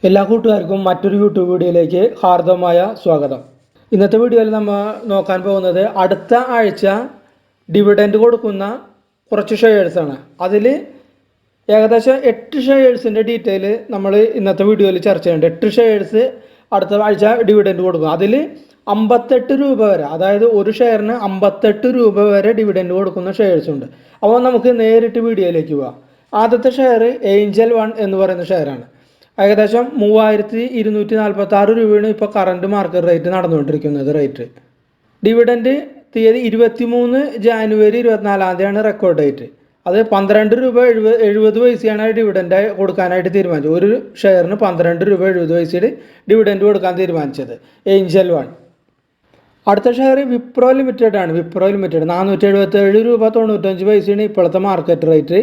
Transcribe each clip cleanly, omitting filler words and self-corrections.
എല്ലാ കൂട്ടുകാർക്കും മറ്റൊരു യൂട്യൂബ് വീഡിയോയിലേക്ക് ഹാർദവമായ സ്വാഗതം. ഇന്നത്തെ വീഡിയോയിൽ നമ്മൾ നോക്കാൻ പോകുന്നത് അടുത്ത ആഴ്ച ഡിവിഡൻഡ് കൊടുക്കുന്ന കുറച്ച് ഷെയർസാണ്. അതിൽ ഏകദേശം 8 ഷെയർസിൻ്റെ ഡീറ്റെയിൽ നമ്മൾ ഇന്നത്തെ വീഡിയോയിൽ ചർച്ച ചെയ്യുന്നുണ്ട്. 8 ഷെയർസ് അടുത്ത ആഴ്ച ഡിവിഡൻഡ് കൊടുക്കും. അതിൽ 58 രൂപ വരെ, അതായത് ഒരു ഷെയറിന് 58 രൂപ വരെ ഡിവിഡൻഡ് കൊടുക്കുന്ന ഷെയർസ് ഉണ്ട്. അപ്പോൾ നമുക്ക് നേരിട്ട് വീഡിയോയിലേക്ക് പോവാം. ആദ്യത്തെ ഷെയർ ഏഞ്ചൽ 1 എന്ന് പറയുന്ന ഷെയറാണ്. ഏകദേശം 3246 രൂപയാണ് ഇപ്പോൾ കറണ്ട് മാർക്കറ്റ് റേറ്റ് നടന്നുകൊണ്ടിരിക്കുന്നത്. ഡിവിഡൻഡ് തീയതി 23 ജാനുവരി 24 റെക്കോർഡ് ഡേറ്റ്. അത് 12 രൂപ 70 പൈസയാണ് ഡിവിഡൻഡ് കൊടുക്കാനായിട്ട് തീരുമാനിച്ചത്. ഒരു ഷെയറിന് 12 രൂപ 70 പൈസയിൽ ഡിവിഡൻഡ് കൊടുക്കാൻ തീരുമാനിച്ചത് ഏഞ്ചൽ 1. അടുത്ത ഷെയർ വിപ്രോ ലിമിറ്റഡ് ആണ്. വിപ്രോ ലിമിറ്റഡ് 477 രൂപ 95 പൈസയാണ് ഇപ്പോഴത്തെ മാർക്കറ്റ് റേറ്റ്.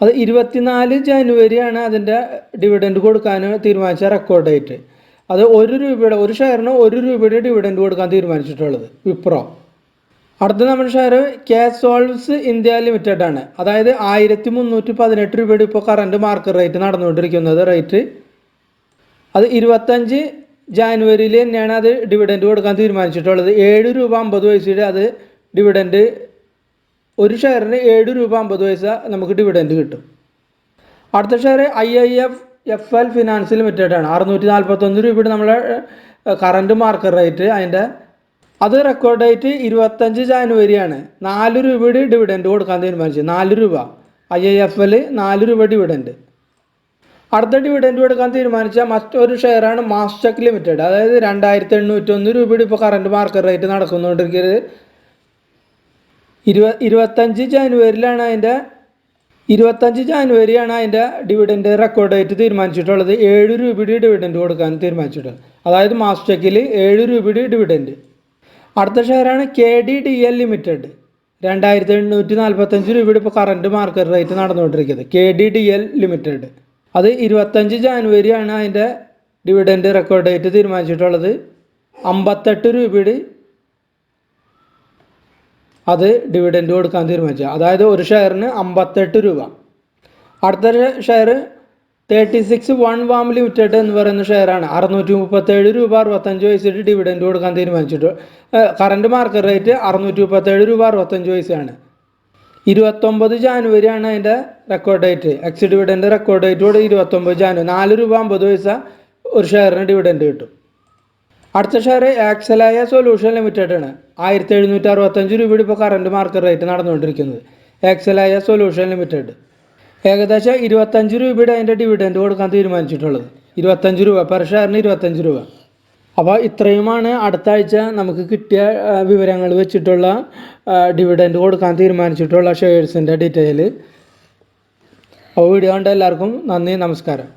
അത് 24 ജനുവരിയാണ് അതിൻ്റെ ഡിവിഡൻഡ് കൊടുക്കാൻ തീരുമാനിച്ച റെക്കോർഡ് ഡേറ്റ്. അത് ഒരു ഷെയറിന് 1 രൂപയുടെ ഡിവിഡൻഡ് കൊടുക്കാൻ തീരുമാനിച്ചിട്ടുള്ളത് വിപ്രോ. അടുത്ത നമ്മുടെ ഷെയർ കാസോൾവ്സ് ഇന്ത്യ ലിമിറ്റഡ് ആണ്. അതായത് 1318 രൂപയുടെ ഇപ്പോൾ കറണ്ട് മാർക്കറ്റ് റേറ്റ് നടന്നുകൊണ്ടിരിക്കുന്നത് റേറ്റ്. അത് 25 ജാനുവരിയിൽ തന്നെയാണ് അത് ഡിവിഡൻഡ് കൊടുക്കാൻ തീരുമാനിച്ചിട്ടുള്ളത്. 7 രൂപ 50 പൈസയുടെ അത് ഡിവിഡൻഡ്, ഒരു ഷെയറിന് 7 രൂപ 50 പൈസ നമുക്ക് ഡിവിഡൻഡ് കിട്ടും. അടുത്ത ഷെയർ IIFL ഫിനാൻസ് ലിമിറ്റഡ് ആണ്. 641 രൂപയുടെ നമ്മളെ കറണ്ട് മാർക്കറ്റ് റേറ്റ്. അത് റെക്കോർഡ് ഡേറ്റ് 25 ജാനുവരിയാണ്. 4 രൂപയുടെ ഡിവിഡൻഡ് കൊടുക്കാൻ തീരുമാനിച്ചത്. 4 രൂപ IIFL 4 രൂപ ഡിവിഡൻഡ്. അടുത്ത ഡിവിഡൻഡ് കൊടുക്കാൻ തീരുമാനിച്ച മറ്റൊരു ഷെയറാണ് മാസ്റ്റക് ലിമിറ്റഡ്. അതായത് 2801 രൂപയുടെ ഇപ്പോൾ കറണ്ട് മാർക്കറ്റ് റേറ്റ് നടക്കുന്നുകൊണ്ടിരിക്കുന്നത്. 25 ജാനുവരിയാണ് അതിൻ്റെ ഡിവിഡൻഡ് റെക്കോർഡ് ഡേറ്റ് തീരുമാനിച്ചിട്ടുള്ളത്. 7 രൂപയുടെ ഡിവിഡൻഡ് കൊടുക്കാൻ തീരുമാനിച്ചിട്ടുള്ളത്. അതായത് മാസ്റ്റക്കിൽ 7 രൂപയുടെ ഡിവിഡൻഡ്. അടുത്ത ഷെയറാണ് KDDL ലിമിറ്റഡ്. 2845 രൂപയുടെ ഇപ്പോൾ കറണ്ട് മാർക്കറ്റ് റേറ്റ് നടന്നുകൊണ്ടിരിക്കുന്നത് KDDL ലിമിറ്റഡ്. അത് 25 ജാനുവരിയാണ് അതിൻ്റെ ഡിവിഡൻഡ് റെക്കോർഡ് ഡേറ്റ് തീരുമാനിച്ചിട്ടുള്ളത്. 58 രൂപയുടെ അത് ഡിവിഡൻഡ് കൊടുക്കാൻ തീരുമാനിച്ചത്. അതായത് ഒരു ഷെയറിന് 58 രൂപ. അടുത്ത ഷെയർ 36ONE ലിമിറ്റഡ് എന്ന് പറയുന്ന ഷെയറാണ്. 637 രൂപ 65 പൈസയുടെ ഡിവിഡൻഡ് കൊടുക്കാൻ തീരുമാനിച്ചിട്ട് കറണ്ട് മാർക്കറ്റ് റേറ്റ് 637 രൂപ 65 പൈസയാണ്. 29 ജാനുവരിയാണ് അതിൻ്റെ record date. Ex dividend record ഡേറ്റോട് 29 ജാനുവരി. 4 രൂപ 50 പൈസ ഒരു ഷെയറിന് ഡിവിഡൻഡ് കിട്ടും. അടുത്ത ഷെയർ ആക്സലായ സൊല്യൂഷൻ ലിമിറ്റഡ് ആണ്. 1765 രൂപയുടെ ഇപ്പോൾ കറണ്ട് മാർക്കറ്റ് റേറ്റ് നടന്നുകൊണ്ടിരിക്കുന്നത്. ആക്സലായ സൊല്യൂഷൻ ലിമിറ്റഡ്. ഏകദേശം 25 രൂപയുടെ അതിൻ്റെ ഡിവിഡൻഡ് കൊടുക്കാൻ തീരുമാനിച്ചിട്ടുള്ളത്. 25 രൂപ പെർ ഷെയറിന് 25 രൂപ. അപ്പോൾ ഇത്രയുമാണ് അടുത്ത ആഴ്ച നമുക്ക് കിട്ടിയ വിവരങ്ങൾ വെച്ചിട്ടുള്ള ഡിവിഡൻഡ് കൊടുക്കാൻ തീരുമാനിച്ചിട്ടുള്ള ഷെയർസിൻ്റെ ഡീറ്റെയിൽ. അപ്പോൾ വീഡിയോ കണ്ട എല്ലാവർക്കും നന്ദി, നമസ്കാരം.